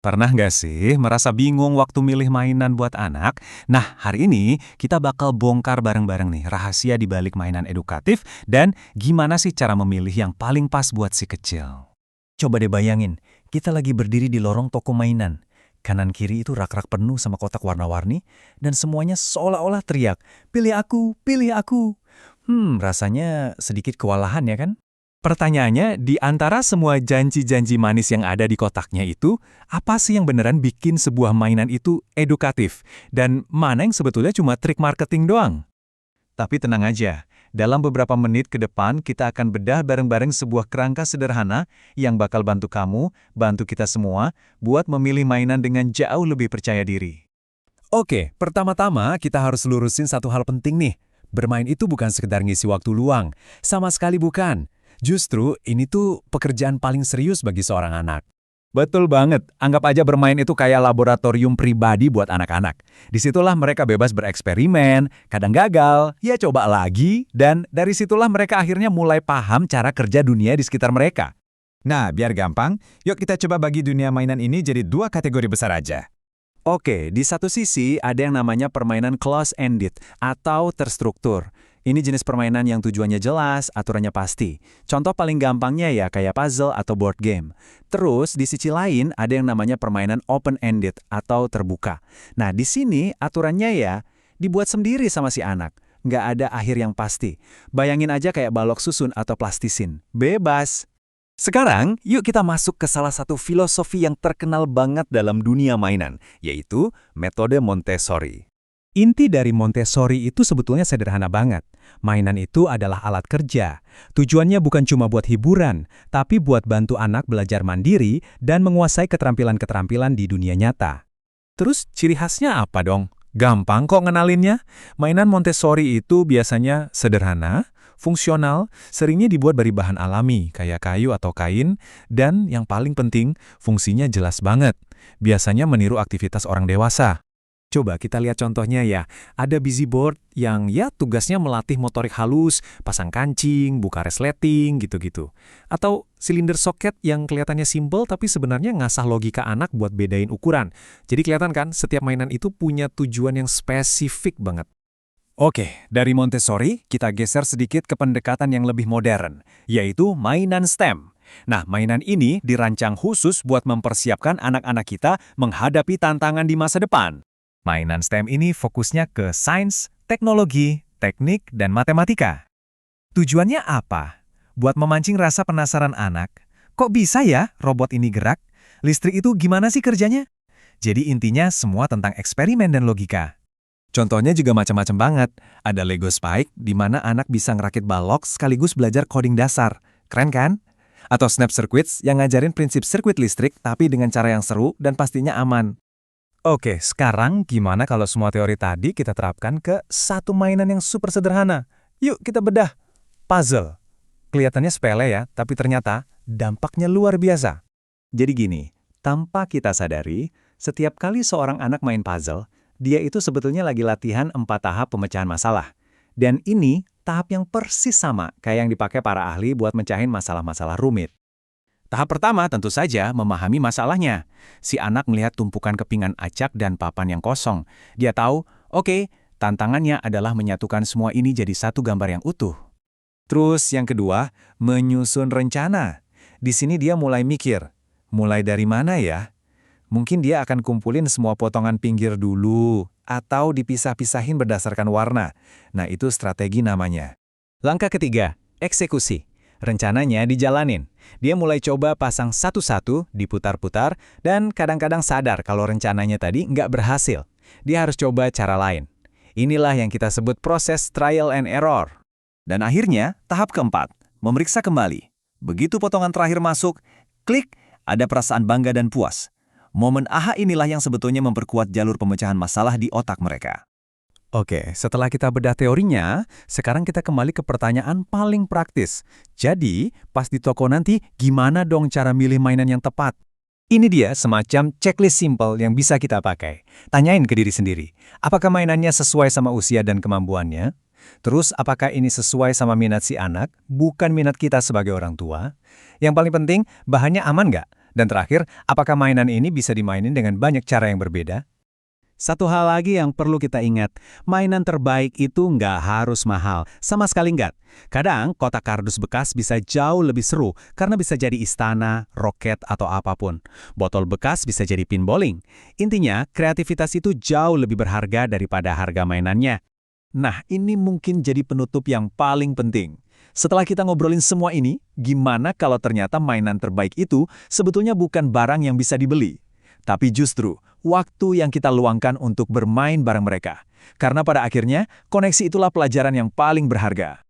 Pernah nggak sih merasa bingung waktu milih mainan buat anak? Nah, hari ini kita bakal bongkar bareng-bareng nih rahasia di balik mainan edukatif dan gimana sih cara memilih yang paling pas buat si kecil. Coba deh bayangin, kita lagi berdiri di lorong toko mainan. Kanan kiri itu rak-rak penuh sama kotak warna-warni, dan semuanya seolah-olah teriak, "Pilih aku, pilih aku." Rasanya sedikit kewalahan ya kan? Pertanyaannya, di antara semua janji-janji manis yang ada di kotaknya itu, apa sih yang beneran bikin sebuah mainan itu edukatif? Dan mana yang sebetulnya cuma trik marketing doang? Tapi tenang aja, dalam beberapa menit ke depan kita akan bedah bareng-bareng sebuah kerangka sederhana yang bakal bantu kamu, bantu kita semua, buat memilih mainan dengan jauh lebih percaya diri. Oke, pertama-tama kita harus lurusin satu hal penting nih. Bermain itu bukan sekedar ngisi waktu luang. Sama sekali bukan. Justru ini tuh pekerjaan paling serius bagi seorang anak. Betul banget, anggap aja bermain itu kayak laboratorium pribadi buat anak-anak. Disitulah mereka bebas bereksperimen, kadang gagal, ya coba lagi, dan dari situlah mereka akhirnya mulai paham cara kerja dunia di sekitar mereka. Nah, biar gampang, yuk kita coba bagi dunia mainan ini jadi dua kategori besar aja. Oke, di satu sisi ada yang namanya permainan close-ended atau terstruktur. Ini jenis permainan yang tujuannya jelas, aturannya pasti. Contoh paling gampangnya ya kayak puzzle atau board game. Terus di sisi lain ada yang namanya permainan open-ended atau terbuka. Nah di sini aturannya ya dibuat sendiri sama si anak. Nggak ada akhir yang pasti. Bayangin aja kayak balok susun atau plastisin. Bebas. Sekarang, yuk kita masuk ke salah satu filosofi yang terkenal banget dalam dunia mainan, yaitu metode Montessori. Inti dari Montessori itu sebetulnya sederhana banget. Mainan itu adalah alat kerja. Tujuannya bukan cuma buat hiburan, tapi buat bantu anak belajar mandiri dan menguasai keterampilan-keterampilan di dunia nyata. Terus ciri khasnya apa dong? Gampang kok ngenalinnya. Mainan Montessori itu biasanya sederhana, fungsional, seringnya dibuat dari bahan alami, kayak kayu atau kain, dan yang paling penting, fungsinya jelas banget. Biasanya meniru aktivitas orang dewasa. Coba kita lihat contohnya ya, ada busy board yang ya tugasnya melatih motorik halus, pasang kancing, buka resleting, gitu-gitu. Atau silinder soket yang kelihatannya simple tapi sebenarnya ngasah logika anak buat bedain ukuran. Jadi kelihatan kan, setiap mainan itu punya tujuan yang spesifik banget. Oke, dari Montessori kita geser sedikit ke pendekatan yang lebih modern, yaitu mainan STEM. Nah, mainan ini dirancang khusus buat mempersiapkan anak-anak kita menghadapi tantangan di masa depan. Mainan STEM ini fokusnya ke sains, teknologi, teknik, dan matematika. Tujuannya apa? Buat memancing rasa penasaran anak. Kok bisa ya robot ini gerak? Listrik itu gimana sih kerjanya? Jadi intinya semua tentang eksperimen dan logika. Contohnya juga macam-macam banget. Ada Lego Spike, di mana anak bisa ngerakit balok sekaligus belajar coding dasar. Keren kan? Atau Snap Circuits yang ngajarin prinsip sirkuit listrik tapi dengan cara yang seru dan pastinya aman. Oke, sekarang gimana kalau semua teori tadi kita terapkan ke satu mainan yang super sederhana? Yuk kita bedah. Puzzle. Kelihatannya sepele ya, tapi ternyata dampaknya luar biasa. Jadi gini, tanpa kita sadari, setiap kali seorang anak main puzzle, dia itu sebetulnya lagi latihan 4 tahap pemecahan masalah. Dan ini tahap yang persis sama kayak yang dipakai para ahli buat mecahin masalah-masalah rumit. Tahap pertama tentu saja memahami masalahnya. Si anak melihat tumpukan kepingan acak dan papan yang kosong. Dia tahu, oke, tantangannya adalah menyatukan semua ini jadi satu gambar yang utuh. Terus yang kedua, menyusun rencana. Di sini dia mulai mikir, mulai dari mana ya? Mungkin dia akan kumpulin semua potongan pinggir dulu, atau dipisah-pisahin berdasarkan warna. Nah, itu strategi namanya. Langkah ketiga, eksekusi. Rencananya dijalanin. Dia mulai coba pasang satu-satu, diputar-putar, dan kadang-kadang sadar kalau rencananya tadi nggak berhasil. Dia harus coba cara lain. Inilah yang kita sebut proses trial and error. Dan akhirnya, tahap keempat, memeriksa kembali. Begitu potongan terakhir masuk, klik, ada perasaan bangga dan puas. Momen aha inilah yang sebetulnya memperkuat jalur pemecahan masalah di otak mereka. Oke, setelah kita bedah teorinya, sekarang kita kembali ke pertanyaan paling praktis. Jadi, pas di toko nanti, gimana dong cara milih mainan yang tepat? Ini dia semacam checklist simple yang bisa kita pakai. Tanyain ke diri sendiri, apakah mainannya sesuai sama usia dan kemampuannya? Terus, apakah ini sesuai sama minat si anak, bukan minat kita sebagai orang tua? Yang paling penting, bahannya aman nggak? Dan terakhir, apakah mainan ini bisa dimainin dengan banyak cara yang berbeda? Satu hal lagi yang perlu kita ingat, mainan terbaik itu nggak harus mahal, sama sekali nggak. Kadang kotak kardus bekas bisa jauh lebih seru karena bisa jadi istana, roket, atau apapun. Botol bekas bisa jadi pin bowling. Intinya, kreativitas itu jauh lebih berharga daripada harga mainannya. Nah, ini mungkin jadi penutup yang paling penting. Setelah kita ngobrolin semua ini, gimana kalau ternyata mainan terbaik itu sebetulnya bukan barang yang bisa dibeli? Tapi justru waktu yang kita luangkan untuk bermain bareng mereka. Karena pada akhirnya, koneksi itulah pelajaran yang paling berharga.